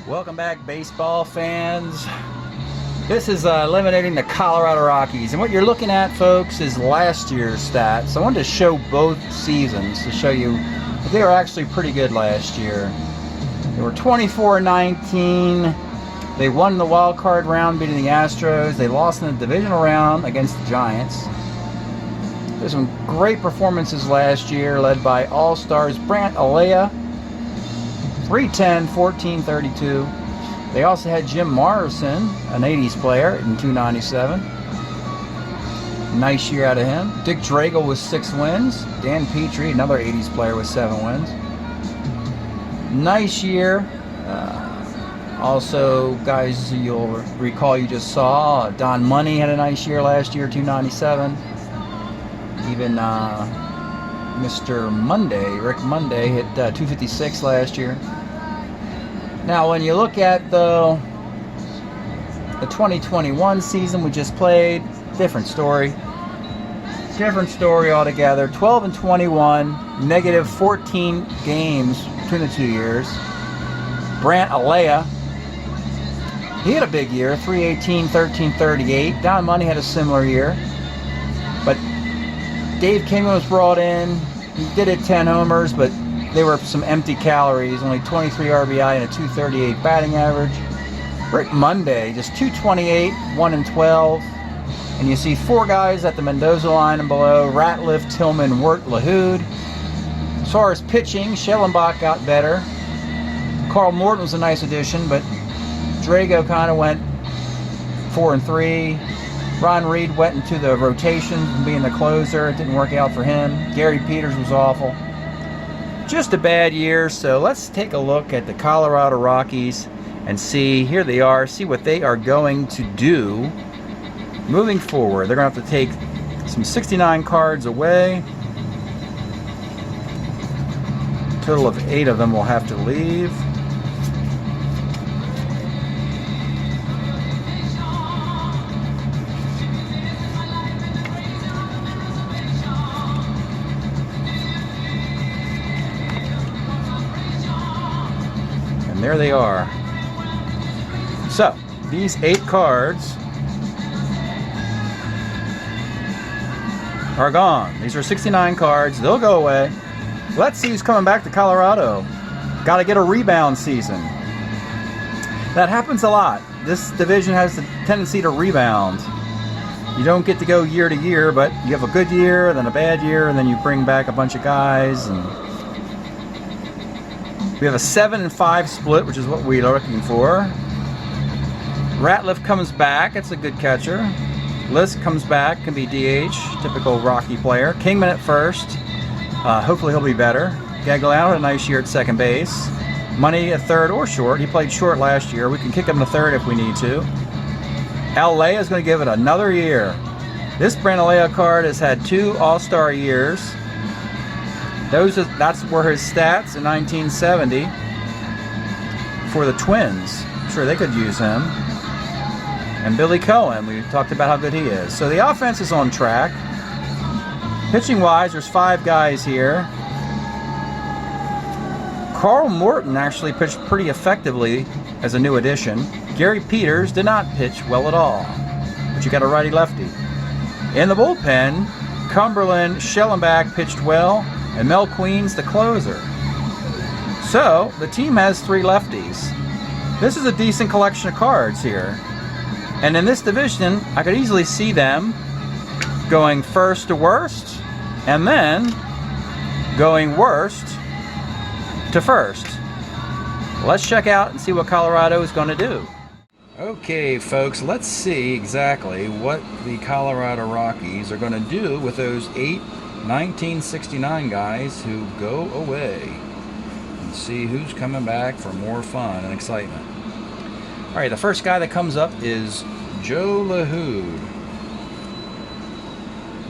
Welcome back, baseball fans. This is eliminating the Colorado Rockies, and what you're looking at, folks, is last year's stats. I wanted to show both seasons to show you that they were actually pretty good last year. They were 24-19. They won the wild card round, beating the Astros. They lost in the divisional round against the Giants. There's some great performances last year, led by All-Stars Brant Alea, 310, 1432. They also had Jim Morrison, an 80s player, in 297. Nice year out of him. Dick Drago with 6 wins. Dan Petrie, another 80s player, with 7 wins. Nice year. Also, guys you'll recall you just saw, Don Money had a nice year last year, 297. Even Mr. Monday, Rick Monday, hit 256 last year. Now, when you look at the 2021 season we just played, different story. Different story altogether. 12-21, negative 14 games between the 2 years. Brant Alea, he had a big year, 318, 1338. Don Money had a similar year. But Dave Kingman was brought in. He did hit 10 homers, but they were some empty calories. Only 23 RBI and a 238 batting average. Rick Monday, just 228, 1-12. And you see 4 guys at the Mendoza line and below. Ratliff, Tillman, Wertz, LaHoosh. As far as pitching, Schellenbach got better. Carl Morton was a nice addition, but Drago kind of went 4-3. Ron Reed went into the rotation being the closer. It didn't work out for him. Gary Peters was awful. Just a bad year. So let's take a look at the Colorado Rockies and see, here they are, see what they are going to do moving forward. They're going to have to take some 69 cards away. A total of 8 of them will have to leave. There they are. So, these 8 cards are gone. These are 69 cards. They'll go away. Let's see who's coming back to Colorado. Got to get a rebound season. That happens a lot. This division has the tendency to rebound. You don't get to go year to year, but you have a good year, then a bad year, and then you bring back a bunch of guys. And we have a 7-5 split, which is what we are looking for. Ratliff comes back. It's a good catcher. List comes back, can be DH, typical Rocky player. Kingman at first. Hopefully he'll be better. Gagliano had a nice year at second base. Money at third or short. He played short last year. We can kick him to third if we need to. LA is going to give it another year. This Brant Alea card has had 2 All-Star years. That's where his stats in 1970 for the Twins. I'm sure they could use him. And Billy Cohen, we talked about how good he is. So the offense is on track. Pitching-wise, there's 5 guys here. Carl Morton actually pitched pretty effectively as a new addition. Gary Peters did not pitch well at all, but you got a righty-lefty. In the bullpen, Cumberland, Schellenbach pitched well, and Mel Queen's the closer. So, the team has 3 lefties. This is a decent collection of cards here. And in this division, I could easily see them going first to worst, and then going worst to first. Let's check out and see what Colorado is going to do. Okay, folks, let's see exactly what the Colorado Rockies are going to do with those 8 1969 guys who go away, and see who's coming back for more fun and excitement. All right, the first guy that comes up is Joe LaHoosh.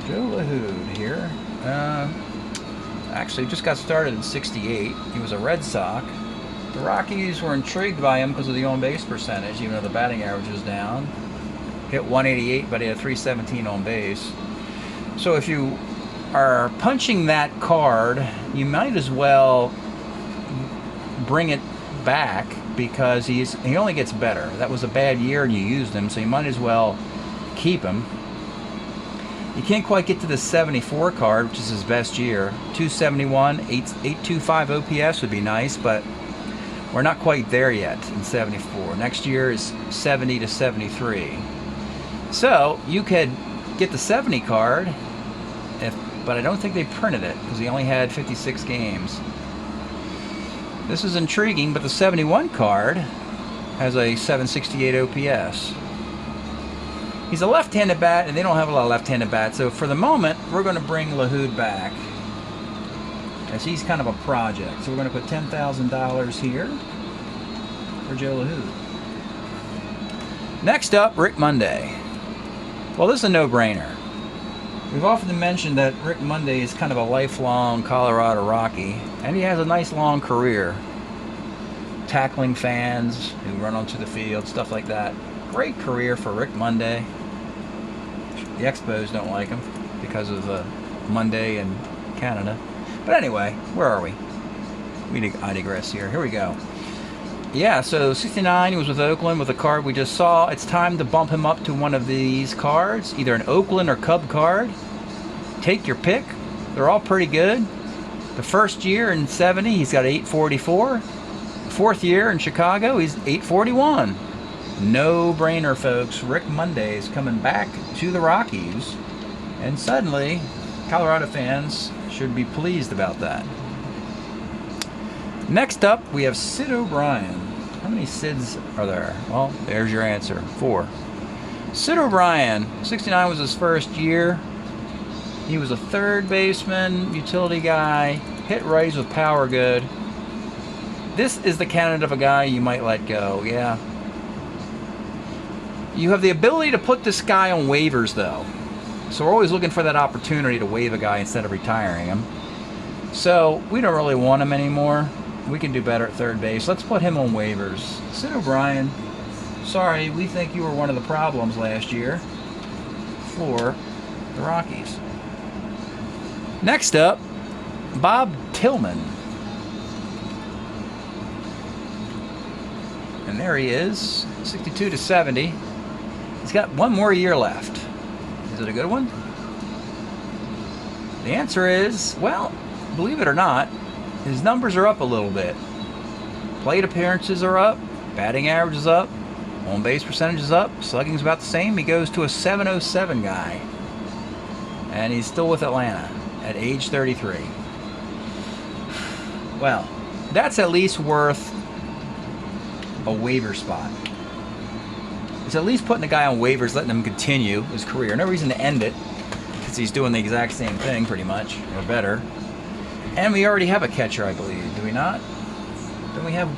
Joe LaHoosh here. Actually, just got started in '68. He was a Red Sox. The Rockies were intrigued by him because of the on-base percentage, even though the batting average was down. Hit 188, but he had 317 on base. So if you are punching that card, you might as well bring it back because he only gets better. That was a bad year and you used him, so you might as well keep him. You can't quite get to the 74 card, which is his best year. 271, 825 OPS would be nice, but we're not quite there yet in 74. Next year is 70 to 73. So you could get the 70 card, but I don't think they printed it because he only had 56 games. This is intriguing, but the 71 card has a 768 OPS. He's a left-handed bat, and they don't have a lot of left-handed bats. So for the moment, we're going to bring LaHoosh back, as he's kind of a project. So we're going to put $10,000 here for Joe LaHoosh. Next up, Rick Monday. Well, this is a no-brainer. We've often mentioned that Rick Monday is kind of a lifelong Colorado Rocky, and he has a nice long career. Tackling fans who run onto the field, stuff like that. Great career for Rick Monday. The Expos don't like him because of Monday in Canada. But anyway, where are we? I digress here. Here we go. Yeah, so 69, he was with Oakland with the card we just saw. It's time to bump him up to one of these cards, either an Oakland or Cub card. Take your pick. They're all pretty good. The first year in 70, he's got 844. Fourth year in Chicago, he's 841. No-brainer, folks. Rick Monday is coming back to the Rockies, and suddenly Colorado fans should be pleased about that. Next up, we have Sid OBrien. How many Sids are there? Well, there's your answer. 4. Sid OBrien, 69 was his first year. He was a third baseman, utility guy, hit righties with power good. This is the candidate of a guy you might let go, yeah. You have the ability to put this guy on waivers, though. So we're always looking for that opportunity to waive a guy instead of retiring him. So we don't really want him anymore. We can do better at third base. Let's put him on waivers. Sid OBrien, sorry, we think you were one of the problems last year for the Rockies. Next up, Bob Tillman. And there he is, 62 to 70. He's got one more year left. Is it a good one? The answer is, well, believe it or not, his numbers are up a little bit. Plate appearances are up, batting average is up, on base percentage is up, slugging's about the same. He goes to a 707 guy. And he's still with Atlanta at age 33. Well, that's at least worth a waiver spot. It's at least putting the guy on waivers, letting him continue his career. No reason to end it, because he's doing the exact same thing pretty much, or better. And we already have a catcher, I believe, do we not? Don't we have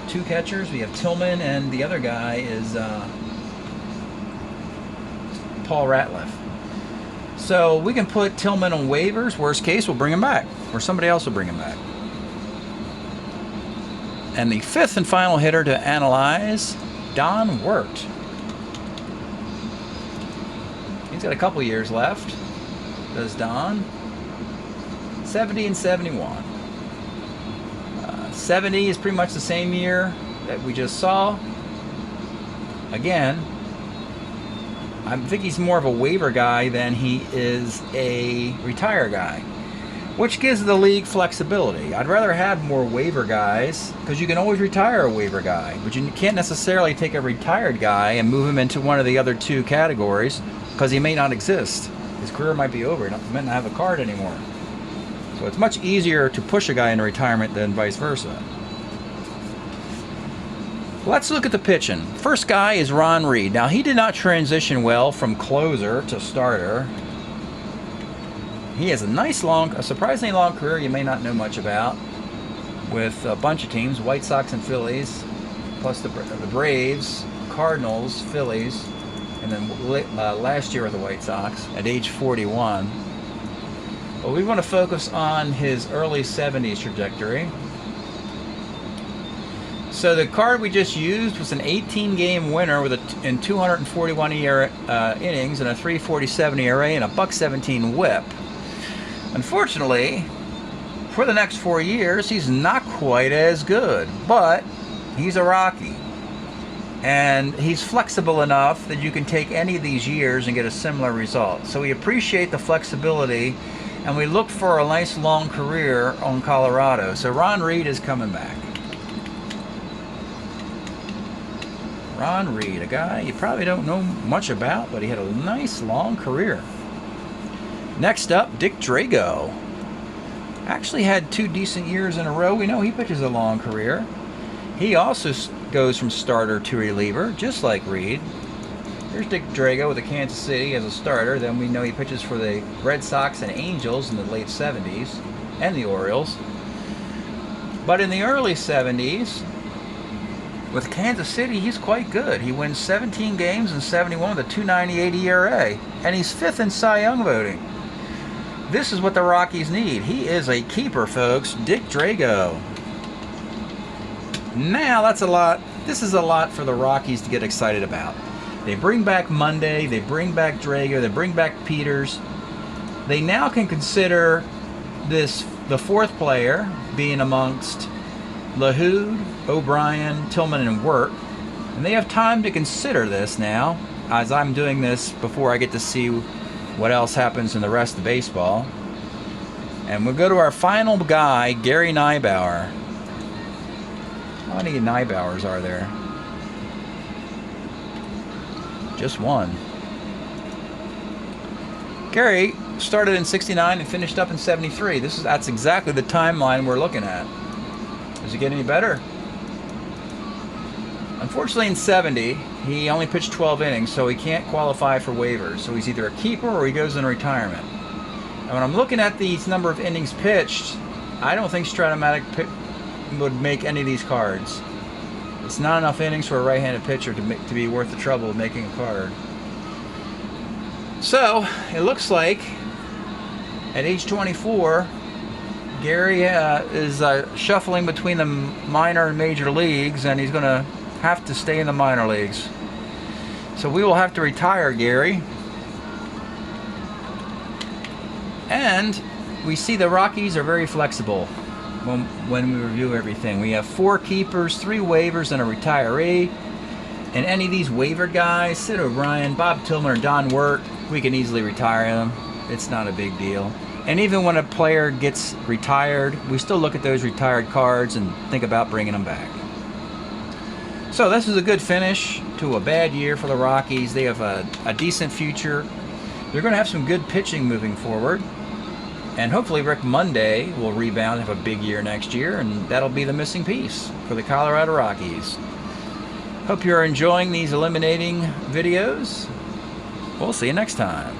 2 catchers? We have Tillman, and the other guy is Paul Ratliff. So we can put Tillman on waivers. Worst case, we'll bring him back, or somebody else will bring him back. And the 5th and final hitter to analyze, Don Wertz. He's got a couple years left, does Don. 70 and 71. 70 is pretty much the same year that we just saw. Again, I think he's more of a waiver guy than he is a retire guy, which gives the league flexibility. I'd rather have more waiver guys, because you can always retire a waiver guy, but you can't necessarily take a retired guy and move him into one of the other 2 categories, because he may not exist. His career might be over. He might not have a card anymore. So it's much easier to push a guy into retirement than vice versa. Let's look at the pitching. First guy is Ron Reed. Now, he did not transition well from closer to starter. He has a surprisingly long career you may not know much about, with a bunch of teams, White Sox and Phillies, plus the Braves, Cardinals, Phillies, and then last year with the White Sox at age 41. But we want to focus on his early 70s trajectory. So the card we just used was an 18-game winner in 241 innings and a 3.47 ERA and a .117 WHIP. Unfortunately, for the next 4 years, he's not quite as good. But He's a Rocky. And he's flexible enough that you can take any of these years and get a similar result. So we appreciate the flexibility, and we look for a nice long career on Colorado. So Ron Reed is coming back. Ron Reed, a guy you probably don't know much about, but he had a nice long career. Next up, Dick Drago. Actually had 2 decent years in a row. We know he pitches a long career. He also goes from starter to reliever, just like Reed. Here's Dick Drago with the Kansas City as a starter. Then we know he pitches for the Red Sox and Angels in the late 70s, and the Orioles. But in the early 70s, with Kansas City, he's quite good. He wins 17 games in 71 with a 2.98 ERA, and he's 5th in Cy Young voting. This is what the Rockies need. He is a keeper, folks. Dick Drago. Now, that's a lot. This is a lot for the Rockies to get excited about. They bring back Monday, they bring back Drago, they bring back Peters. They now can consider this the 4th player being amongst LaHoosh, O'Brien, Tillman, and Wertz. And they have time to consider this now, as I'm doing this before I get to see what else happens in the rest of baseball. And we'll go to our final guy, Gary Nybaur. How many Nybaurs are there? Just one. Gary started in 69 and finished up in 73. That's exactly the timeline we're looking at. Does it get any better? Unfortunately, in 70, he only pitched 12 innings, so he can't qualify for waivers. So he's either a keeper or he goes in retirement. And when I'm looking at these number of innings pitched, I don't think Strat-O-Matic would make any of these cards. It's not enough innings for a right-handed pitcher to be worth the trouble of making a card. So it looks like at age 24, Gary is shuffling between the minor and major leagues, and he's going to have to stay in the minor leagues. So we will have to retire Gary. And we see the Rockies are very flexible when we review everything. We have 4 keepers, 3 waivers, and a retiree. And any of these waivered guys, Sid OBrien, Bob Tillman, or Don Wertz, we can easily retire them. It's not a big deal. And even when a player gets retired, we still look at those retired cards and think about bringing them back. So this is a good finish to a bad year for the Rockies. They have a decent future. They're going to have some good pitching moving forward. And hopefully Rick Monday will rebound and have a big year next year, and that'll be the missing piece for the Colorado Rockies. Hope you're enjoying these eliminating videos. We'll see you next time.